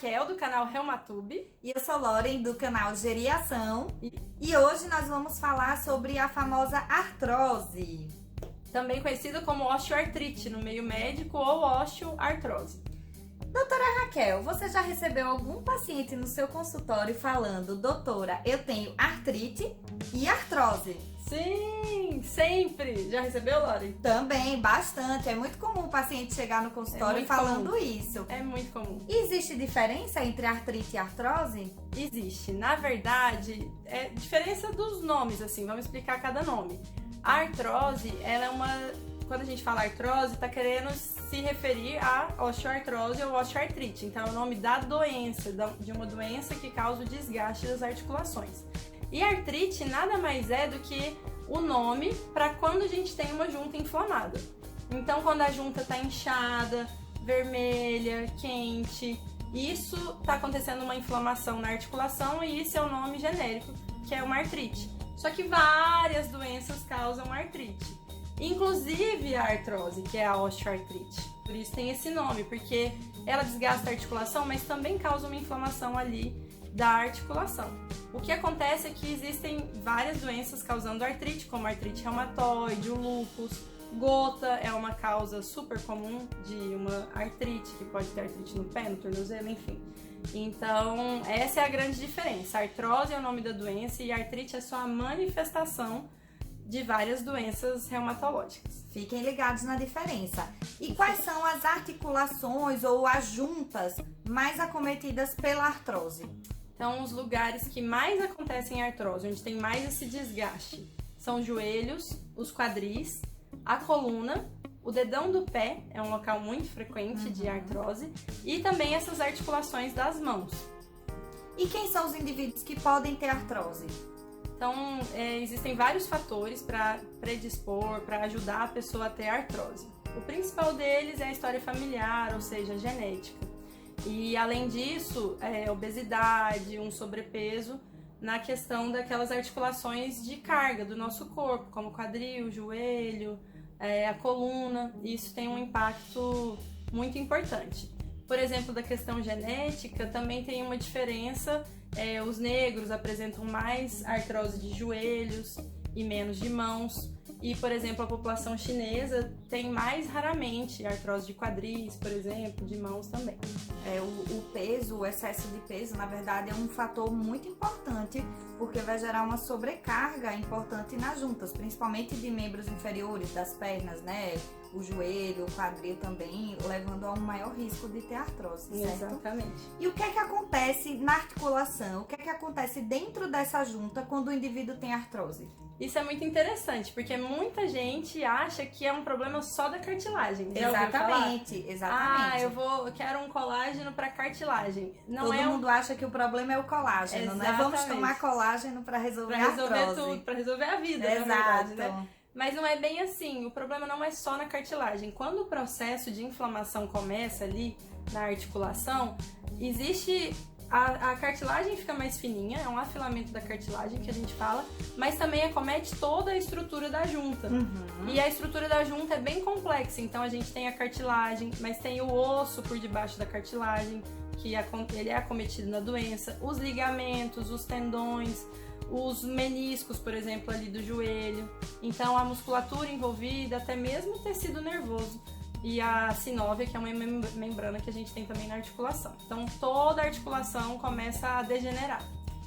Raquel, do canal Reumatube. E eu sou Lauren, do canal Geriação. E hoje nós vamos falar sobre a famosa artrose. Também conhecida como osteoartrite no meio médico ou osteoartrose. Doutora Raquel, você já recebeu algum paciente no seu consultório falando: doutora, eu tenho artrite e artrose? Sim, sempre! Já recebeu, Lauren? Também, bastante. É muito comum o paciente chegar no consultório falando isso. É muito comum. Existe diferença entre artrite e artrose? Existe. Na verdade, é diferença dos nomes, assim, vamos explicar cada nome. A artrose, ela é uma... Quando a gente fala artrose, tá querendo se referir a osteoartrose ou osteoartrite. Então, é o nome da doença, de uma doença que causa o desgaste das articulações. E artrite nada mais é do que o nome para quando a gente tem uma junta inflamada. Então, quando a junta está inchada, vermelha, quente, isso está acontecendo uma inflamação na articulação e isso é o nome genérico, que é uma artrite. Só que várias doenças causam artrite, inclusive a artrose, que é a osteoartrite. Por isso tem esse nome, porque ela desgasta a articulação, mas também causa uma inflamação ali da articulação. O que acontece é que existem várias doenças causando artrite, como a artrite reumatoide, o lúpus, gota é uma causa super comum de uma artrite, que pode ter artrite no pé, no tornozelo, enfim. Então, essa é a grande diferença. A artrose é o nome da doença e a artrite é só a manifestação de várias doenças reumatológicas. Fiquem ligados na diferença. E quais são as articulações ou as juntas mais acometidas pela artrose? Então, os lugares que mais acontecem em artrose, onde tem mais esse desgaste, são os joelhos, os quadris, a coluna, o dedão do pé, é um local muito frequente de artrose, e também essas articulações das mãos. E quem são os indivíduos que podem ter artrose? Então, existem vários fatores para predispor, para ajudar a pessoa a ter artrose. O principal deles é a história familiar, ou seja, a genética. E, além disso, obesidade, um sobrepeso na questão daquelas articulações de carga do nosso corpo, como quadril, joelho, a coluna. Isso tem um impacto muito importante. Por exemplo, da questão genética, também tem uma diferença. Os negros apresentam mais artrose de joelhos e menos de mãos. E, por exemplo, a população chinesa tem mais raramente artrose de quadris, por exemplo, de mãos também. O peso, o excesso de peso, na verdade, é um fator muito importante, porque vai gerar uma sobrecarga importante nas juntas, principalmente de membros inferiores, das pernas, né? O joelho, o quadril também, levando a um maior risco de ter artrose, certo? Exatamente. E o que é que acontece na articulação? O que é que acontece dentro dessa junta quando o indivíduo tem artrose? Isso é muito interessante, porque muita gente acha que é um problema só da cartilagem. Exatamente. Eu quero um colágeno para cartilagem. Todo mundo acha que o problema é o colágeno, né? Vamos tomar colágeno para resolver a artrose. Para resolver tudo, para resolver a vida, Exato. Na verdade, né? Mas não é bem assim, o problema não é só na cartilagem. Quando o processo de inflamação começa ali na articulação, existe... A cartilagem fica mais fininha, é um afilamento da cartilagem que a gente fala, mas também acomete toda a estrutura da junta. E a estrutura da junta é bem complexa, então a gente tem a cartilagem, mas tem o osso por debaixo da cartilagem, que ele é acometido na doença, os ligamentos, os tendões, os meniscos, por exemplo, ali do joelho. Então a musculatura envolvida, até mesmo o tecido nervoso. E a sinóvia, que é uma membrana que a gente tem também na articulação. Então, toda a articulação começa a degenerar.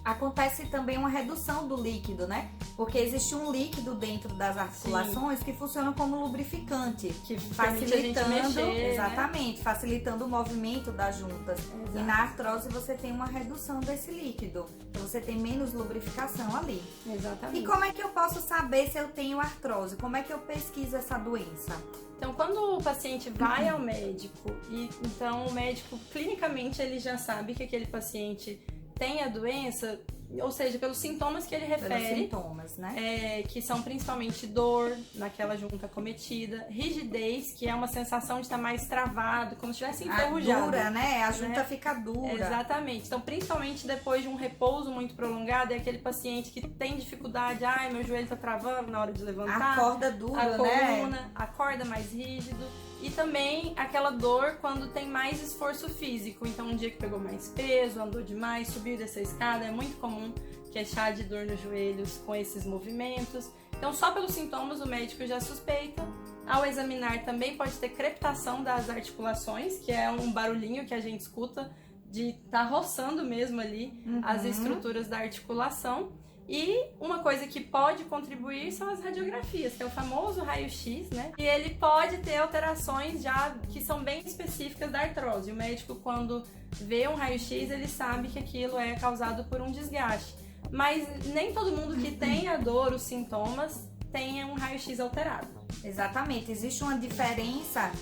Acontece também uma redução do líquido, né? Porque existe um líquido dentro das articulações que funciona como lubrificante, que facilitando, a gente mexer, exatamente, né? Facilitando o movimento das juntas. Exato. E na artrose você tem uma redução desse líquido, então você tem menos lubrificação ali. Exatamente. E como é que eu posso saber se eu tenho artrose? Como é que eu pesquiso essa doença? Então, quando o paciente vai ao médico, então o médico, clinicamente, ele já sabe que aquele paciente tem a doença, ou seja, pelos sintomas que ele refere. Pelos sintomas, né? Que são principalmente dor naquela junta acometida, rigidez, que é uma sensação de estar mais travado, como se estivesse enferrujado. Dura, né? A junta fica dura. Exatamente. Então, principalmente depois de um repouso muito prolongado, é aquele paciente que tem dificuldade, meu joelho tá travando na hora de levantar. A corda dura, a coluna, a corda corda, mais rígido. E também aquela dor quando tem mais esforço físico. Então, um dia que pegou mais peso, andou demais, subiu e desceu a escada, é muito comum queixar de dor nos joelhos com esses movimentos. Então, só pelos sintomas o médico já suspeita. Ao examinar também pode ter crepitação das articulações, que é um barulhinho que a gente escuta de estar roçando mesmo ali as estruturas da articulação. E uma coisa que pode contribuir são as radiografias, que é o famoso raio-x, né? E ele pode ter alterações já que são bem específicas da artrose. O médico, quando vê um raio-x, ele sabe que aquilo é causado por um desgaste. Mas nem todo mundo que tem a dor, os sintomas, tem um raio-x alterado. Exatamente, existe uma diferença,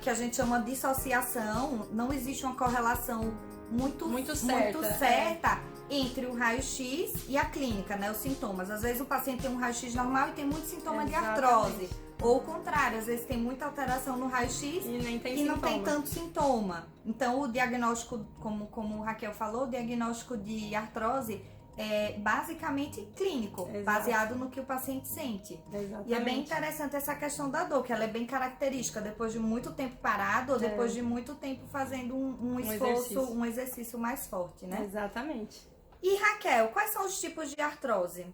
que a gente chama de dissociação, não existe uma correlação muito certa entre o raio-x e a clínica, né, os sintomas. Às vezes o paciente tem um raio-x normal e tem muito sintoma de artrose, ou o contrário, às vezes tem muita alteração no raio-x e não tem tanto sintoma. Então o diagnóstico, como Raquel falou, o diagnóstico de artrose é basicamente clínico, baseado no que o paciente sente. Exatamente. E é bem interessante essa questão da dor, que ela é bem característica depois de muito tempo parado ou depois de muito tempo fazendo um exercício mais forte, né? Exatamente. E Raquel, quais são os tipos de artrose?